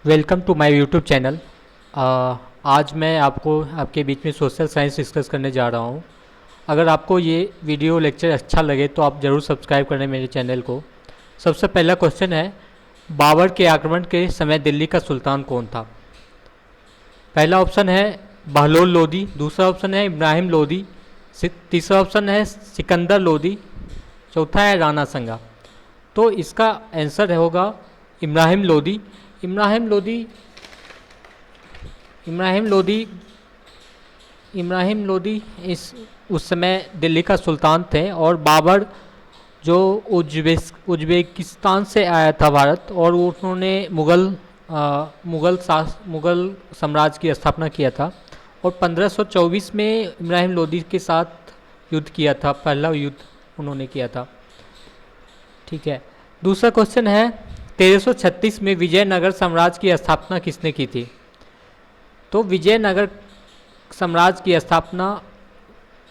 Welcome to my YouTube channel. आज मैं आपको आपके बीच में सोशल साइंस डिस्कस करने जा रहा हूँ। अगर आपको ये वीडियो लेक्चर अच्छा लगे तो आप ज़रूर सब्सक्राइब करें मेरे चैनल को। सबसे पहला क्वेश्चन है, बाबर के आक्रमण के समय दिल्ली का सुल्तान कौन था? पहला ऑप्शन है बहलोल लोदी, दूसरा ऑप्शन है इब्राहिम लोदी, तीसरा ऑप्शन है सिकंदर लोदी, चौथा है राणा संगा। तो इसका आंसर होगा इब्राहिम लोदी। इब्राहिम लोदी इब्राहिम लोदी इब्राहिम लोदी इस उस समय दिल्ली का सुल्तान थे और बाबर जो उज्बेकिस्तान से आया था भारत, और उन्होंने मुगल साम्राज्य की स्थापना किया था और 1524 में इब्राहिम लोदी के साथ युद्ध किया था। पहला युद्ध उन्होंने किया था। ठीक है। दूसरा क्वेश्चन है, 1336 में विजयनगर साम्राज्य की स्थापना किसने की थी? तो विजयनगर साम्राज्य की स्थापना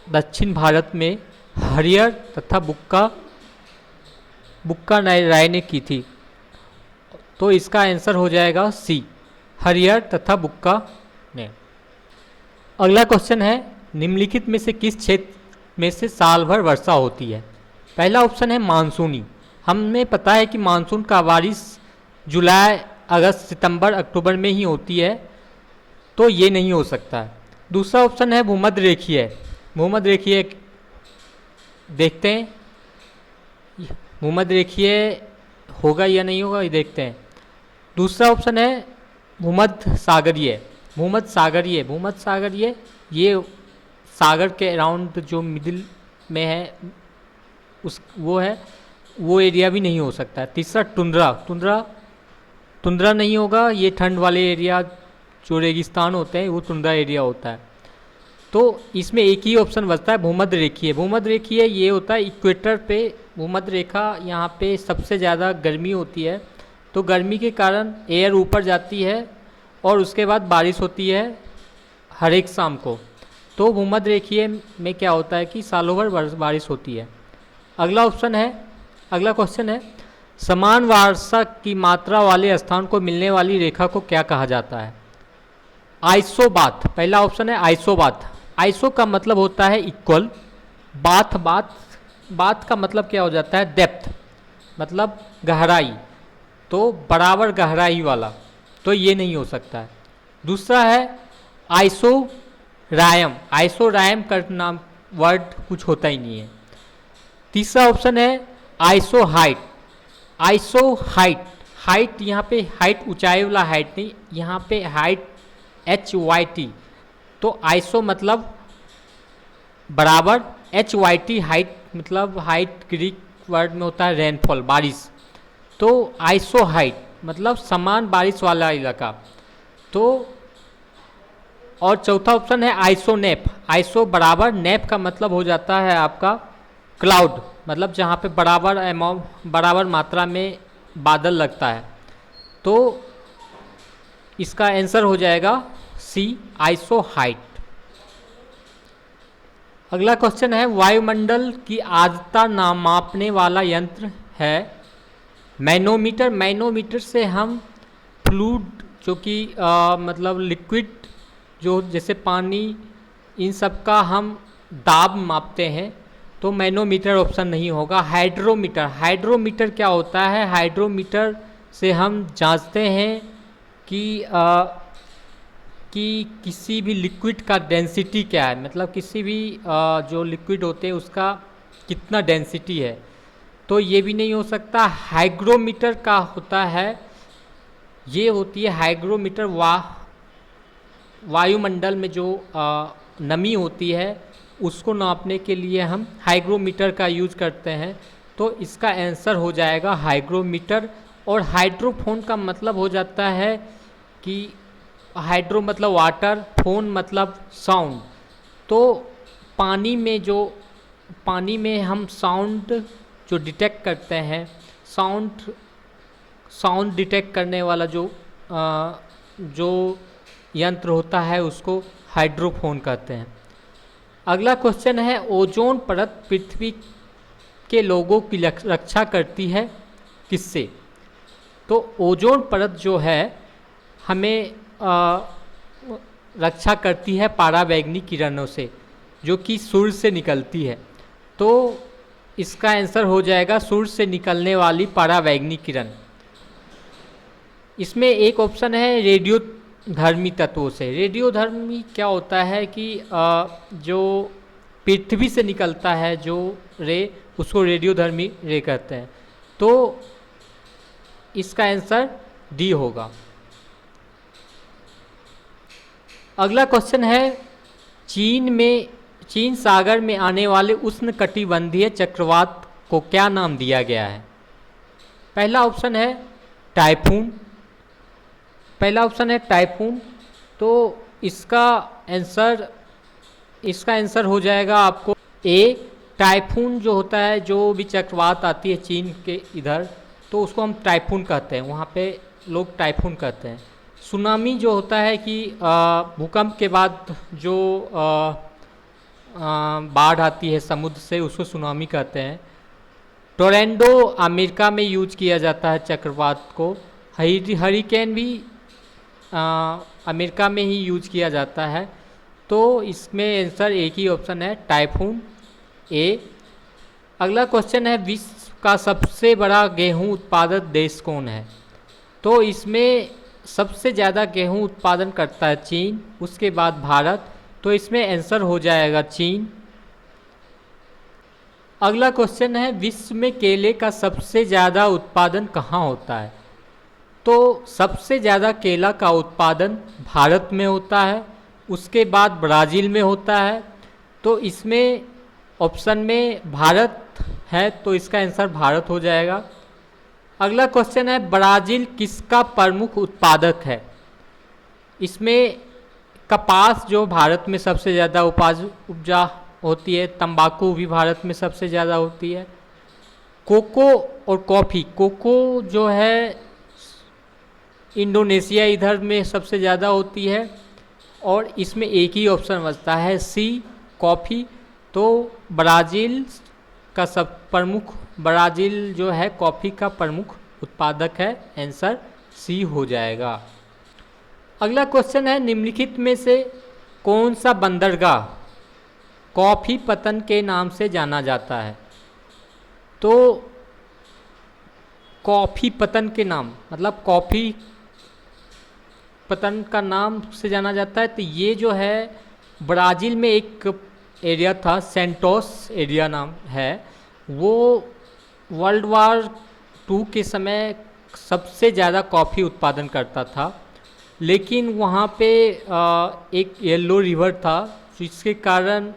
दक्षिण भारत में हरियर तथा बुक्का राय ने की थी। तो इसका आंसर हो जाएगा सी, हरियर तथा बुक्का ने। अगला क्वेश्चन है, निम्नलिखित में से किस क्षेत्र में से साल भर वर्षा होती है? पहला ऑप्शन है मानसूनी। हमें पता है कि मानसून का बारिश जुलाई, अगस्त, सितंबर, अक्टूबर में ही होती है, तो ये नहीं हो सकता है। दूसरा ऑप्शन है भूमध्य रेखीय। भूमध्य रेखीय देखते हैं, भूमध्य रेखीय होगा या नहीं होगा, ये देखते हैं। दूसरा ऑप्शन है भूमध्य सागरीय। भूमध्य सागरीय ये सागर के अराउंड जो मिडिल में है वो एरिया भी नहीं हो सकता है। तीसरा टुंड्रा नहीं होगा, ये ठंड वाले एरिया जो रेगिस्तान होते हैं वो टुंड्रा एरिया होता है। तो इसमें एक ही ऑप्शन बचता है भूमध्य रेखीय। भूमध्य रेखीय ये होता है इक्वेटर पे, भूमध्य रेखा यहाँ पे सबसे ज़्यादा गर्मी होती है, तो गर्मी के कारण एयर ऊपर जाती है और उसके बाद बारिश होती है हर एक शाम को। तो भूमध्य रेखीय में क्या होता है कि सालों भर बारिश होती है। अगला क्वेश्चन है, समान वर्षा की मात्रा वाले स्थान को मिलने वाली रेखा को क्या कहा जाता है? आइसोबाथ। पहला ऑप्शन है आइसोबाथ। आइसो का मतलब होता है इक्वल, बाथ का मतलब क्या हो जाता है? डेप्थ, मतलब गहराई, तो बराबर गहराई वाला, तो ये नहीं हो सकता है। दूसरा है आइसोरायम का नाम वर्ड कुछ होता ही नहीं है। तीसरा ऑप्शन है आइसो हाइट यहाँ पे हाइट ऊंचाई वाला हाइट नहीं, यहाँ पे हाइट HYT, तो आइसो मतलब बराबर, HYT हाइट मतलब हाइट ग्रीक वर्ड में होता है रेनफॉल, बारिश, तो आइसो हाइट मतलब समान बारिश वाला इलाका। तो और चौथा ऑप्शन है आइसोनेप। आइसो बराबर, नेप का मतलब हो जाता है आपका क्लाउड, मतलब जहाँ पे बराबर मात्रा में बादल लगता है। तो इसका आंसर हो जाएगा सी, आइसो हाइट। अगला क्वेश्चन है, वायुमंडल की आर्द्रता मापने वाला यंत्र है मैनोमीटर। मैनोमीटर से हम फ्लूइड जो कि मतलब लिक्विड जो जैसे पानी, इन सब का हम दाब मापते हैं, तो मैनोमीटर ऑप्शन नहीं होगा। हाइड्रोमीटर क्या होता है? हाइड्रोमीटर से हम जांचते हैं कि किसी भी लिक्विड का डेंसिटी क्या है, मतलब किसी भी जो लिक्विड होते हैं उसका कितना डेंसिटी है, तो ये भी नहीं हो सकता। हाइग्रोमीटर का होता है, ये होती है हाइग्रोमीटर वायुमंडल में जो नमी होती है उसको नापने के लिए हम हाइग्रोमीटर का यूज करते हैं, तो इसका आंसर हो जाएगा हाइग्रोमीटर। और हाइड्रोफोन का मतलब हो जाता है कि हाइड्रो मतलब वाटर, फोन मतलब साउंड, तो पानी में हम साउंड जो डिटेक्ट करते हैं, साउंड डिटेक्ट करने वाला जो यंत्र होता है उसको हाइड्रोफोन कहते हैं। अगला क्वेश्चन है, ओजोन परत पृथ्वी के लोगों की रक्षा करती है किससे? तो ओजोन परत जो है हमें रक्षा करती है पराबैंगनी किरणों से, जो कि सूर्य से निकलती है। तो इसका आंसर हो जाएगा सूर्य से निकलने वाली पराबैंगनी किरण। इसमें एक ऑप्शन है रेडियोधर्मी तत्वों से। रेडियोधर्मी क्या होता है कि जो पृथ्वी से निकलता है जो रे, उसको रेडियोधर्मी रे कहते हैं। तो इसका आंसर डी होगा। अगला क्वेश्चन है, चीन सागर में आने वाले उष्णकटिबंधीय चक्रवात को क्या नाम दिया गया है? पहला ऑप्शन है टाइफून। तो इसका आंसर हो जाएगा आपको ए। टाइफून जो होता है, जो भी चक्रवात आती है चीन के इधर, तो उसको हम टाइफून कहते हैं, वहाँ पे लोग टाइफून कहते हैं। सुनामी जो होता है कि भूकंप के बाद जो बाढ़ आती है समुद्र से, उसको सुनामी कहते हैं। टोरेंडो अमेरिका में यूज किया जाता है चक्रवात को। हरिकेन भी अमेरिका में ही यूज किया जाता है। तो इसमें आंसर एक ही ऑप्शन है, टाइफून ए। अगला क्वेश्चन है, विश्व का सबसे बड़ा गेहूं उत्पादक देश कौन है? तो इसमें सबसे ज़्यादा गेहूं उत्पादन करता है चीन, उसके बाद भारत। तो इसमें आंसर हो जाएगा चीन। अगला क्वेश्चन है, विश्व में केले का सबसे ज़्यादा उत्पादन कहाँ होता है? तो सबसे ज़्यादा केला का उत्पादन भारत में होता है, उसके बाद ब्राज़ील में होता है। तो इसमें ऑप्शन में भारत है, तो इसका आंसर भारत हो जाएगा। अगला क्वेश्चन है, ब्राज़ील किसका प्रमुख उत्पादक है? इसमें कपास जो भारत में सबसे ज़्यादा उपजा होती है, तंबाकू भी भारत में सबसे ज़्यादा होती है, कोको और कॉफ़ी। कोको जो है इंडोनेशिया इधर में सबसे ज़्यादा होती है, और इसमें एक ही ऑप्शन बचता है सी, कॉफ़ी। तो ब्राज़ील का ब्राज़ील जो है कॉफ़ी का प्रमुख उत्पादक है, आंसर सी हो जाएगा। अगला क्वेश्चन है, निम्नलिखित में से कौन सा बंदरगाह कॉफ़ी पतन के नाम से जाना जाता है? तो कॉफ़ी पतन के नाम मतलब कॉफ़ी पतन का नाम से जाना जाता है। तो ये जो है ब्राज़ील में एक एरिया था, सेंटोस एरिया नाम है, वो वर्ल्ड वार 2 के समय सबसे ज़्यादा कॉफ़ी उत्पादन करता था। लेकिन वहाँ पे एक येलो रिवर था, जिसके कारण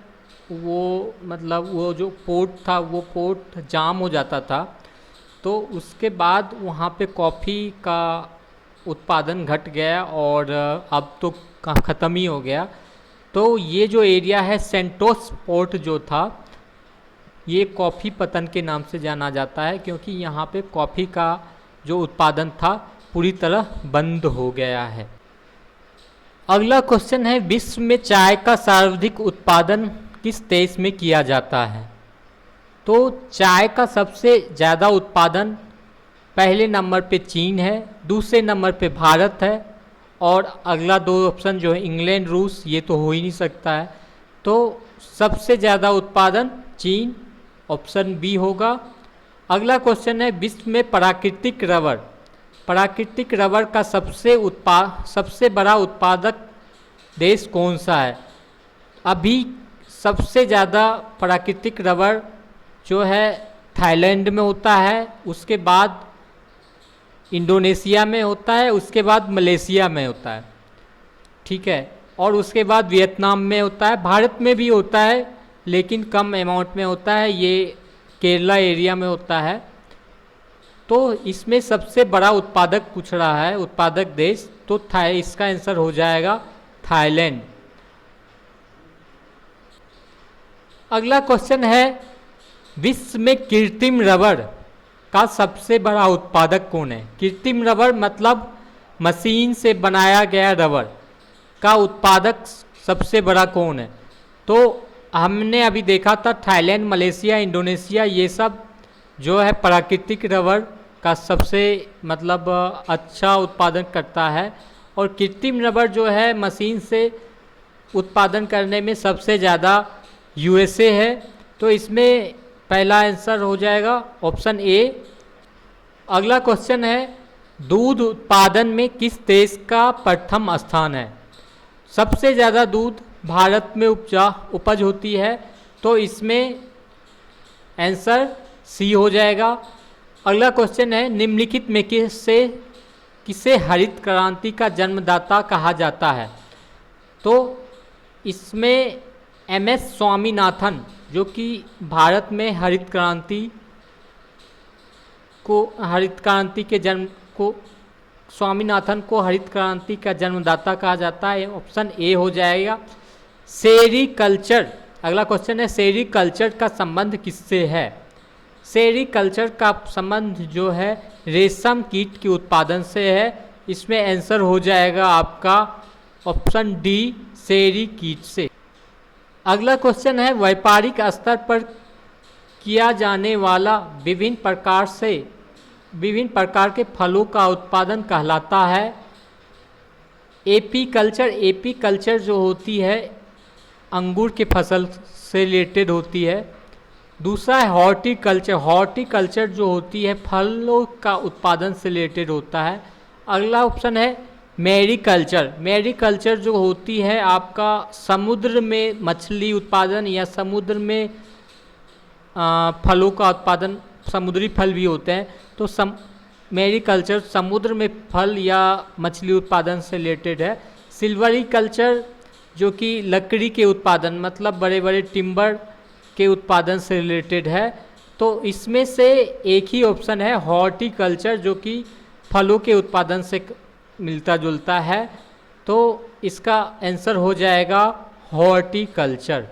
वो जो पोर्ट था वो पोर्ट जाम हो जाता था। तो उसके बाद वहाँ पे कॉफ़ी का उत्पादन घट गया और अब तो ख़त्म ही हो गया। तो ये जो एरिया है सेंटोस पोर्ट जो था, ये कॉफ़ी पतन के नाम से जाना जाता है, क्योंकि यहाँ पे कॉफ़ी का जो उत्पादन था पूरी तरह बंद हो गया है। अगला क्वेश्चन है, विश्व में चाय का सर्वाधिक उत्पादन किस देश में किया जाता है? तो चाय का सबसे ज़्यादा उत्पादन पहले नंबर पे चीन है, दूसरे नंबर पे भारत है, और अगला 2 ऑप्शन जो है इंग्लैंड, रूस, ये तो हो ही नहीं सकता है। तो सबसे ज़्यादा उत्पादन चीन, ऑप्शन बी होगा। अगला क्वेश्चन है, विश्व में प्राकृतिक रबर का सबसे बड़ा उत्पादक देश कौन सा है? अभी सबसे ज़्यादा प्राकृतिक रबर जो है थाईलैंड में होता है, उसके बाद इंडोनेशिया में होता है, उसके बाद मलेशिया में होता है, ठीक है, और उसके बाद वियतनाम में होता है। भारत में भी होता है लेकिन कम अमाउंट में होता है, ये केरला एरिया में होता है। तो इसमें सबसे बड़ा उत्पादक पूछ रहा है, उत्पादक देश, तो इसका आंसर हो जाएगा थाईलैंड। अगला क्वेश्चन है, विश्व में कृत्रिम रबर का सबसे बड़ा उत्पादक कौन है? कृत्रिम रबर मतलब मशीन से बनाया गया रबर का उत्पादक सबसे बड़ा कौन है? तो हमने अभी देखा था थाईलैंड, मलेशिया, इंडोनेशिया, ये सब जो है प्राकृतिक रबर का सबसे अच्छा उत्पादन करता है, और कृत्रिम रबर जो है मशीन से उत्पादन करने में सबसे ज़्यादा यूएसए है। तो इसमें पहला आंसर हो जाएगा ऑप्शन ए। अगला क्वेश्चन है, दूध उत्पादन में किस देश का प्रथम स्थान है? सबसे ज़्यादा दूध भारत में उपज होती है, तो इसमें आंसर सी हो जाएगा। अगला क्वेश्चन है, निम्नलिखित में किसे हरित क्रांति का जन्मदाता कहा जाता है? तो इसमें एम.एस. स्वामीनाथन, जो कि भारत में हरित क्रांति के जन्म को स्वामीनाथन को हरित क्रांति का जन्मदाता कहा जाता है। ऑप्शन ए हो जाएगा। सेरीकल्चर, अगला क्वेश्चन है, सेरीकल्चर का संबंध किससे है? सेरीकल्चर का संबंध जो है रेशम कीट के उत्पादन से है। इसमें आंसर हो जाएगा आपका ऑप्शन डी, सेरी कीट से। अगला क्वेश्चन है, व्यापारिक स्तर पर किया जाने वाला विभिन्न प्रकार के फलों का उत्पादन कहलाता है एपीकल्चर। एपीकल्चर जो होती है अंगूर के फसल से रिलेटेड होती है। दूसरा है हॉर्टिकल्चर। हॉर्टिकल्चर जो होती है फलों का उत्पादन से रिलेटेड होता है। अगला ऑप्शन है मैरीकल्चर। मैरीकल्चर जो होती है आपका समुद्र में मछली उत्पादन या समुद्र में फलों का उत्पादन, समुद्री फल भी होते हैं, तो मैरीकल्चर समुद्र में फल या मछली उत्पादन से रिलेटेड है। सिल्वरीकल्चर जो कि लकड़ी के उत्पादन, मतलब बड़े बड़े टिम्बर के उत्पादन से रिलेटेड है। तो इसमें से एक ही ऑप्शन है हॉर्टिकल्चर, जो कि फलों के उत्पादन से मिलता जुलता है। तो इसका आंसर हो जाएगा हॉर्टिकल्चर।